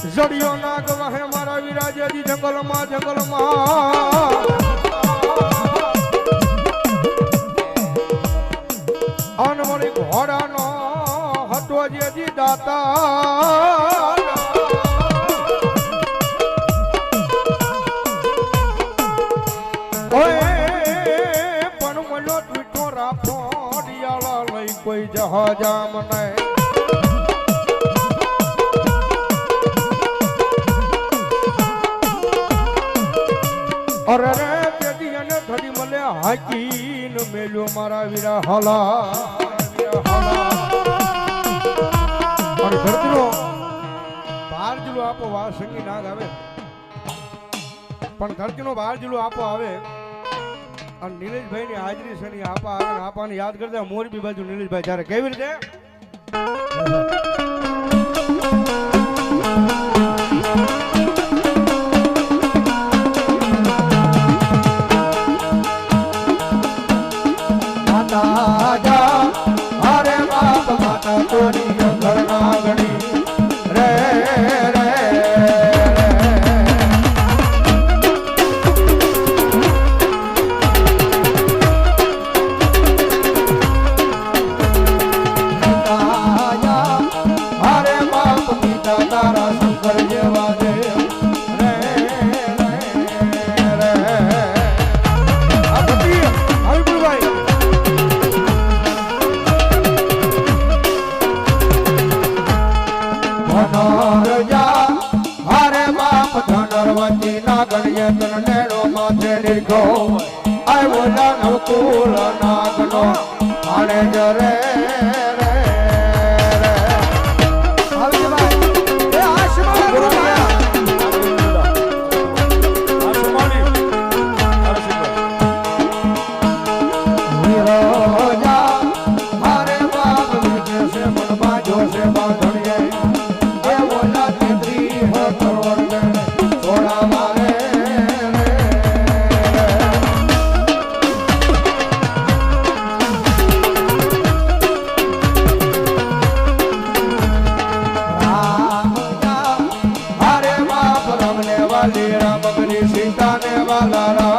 જડિયો નાગ વહે મારા વિરાજેજી જંગલમાં અનમળી ઘોડાનો હતો જેજી દાતા પણ મનો મીઠો રાખો ડિયાળા લઈ કોઈ જહાજા મને અરે રે તેદી અને ધડી મલે હાકીન મેલ્યો મારા વીરા હલા અને ધરતીનો બાર જુલો આપો વા સંગી નાગ આવે પણ ધરતીનો બાર જુલો આપો આવે અને નીલેશભાઈ ની હાજરી છે ની આપા આવે આપાને યાદ કરતા મોરબી બાજુ નીલેશભાઈ જ્યારે કેવી રીતે અરે બાપ માતા તોરી ઘરના ગણી રે રે અરે બાપ પિતા તારા શંકર જેવા દેવ રે રે રે હરિભાઈ ધનરજા હરે બાપ ધનરવતી ના ગણ્ય તનેડો માથે નિર્ગો આવ્યો દાનવ કુલ નાગનો આણે જરે રે રે હરિભાઈ એ આશીર્વાદ ગુરુયા આસમાની નિરોજા હરે બાપ વિજે સે મન બાજો સે બાંધણીએ એ બોલા તેત્રી હો કરોડ ગણ છોડા મારે રામ હરે બાપ રમને વાલી રામ બની સીતા ને વાલા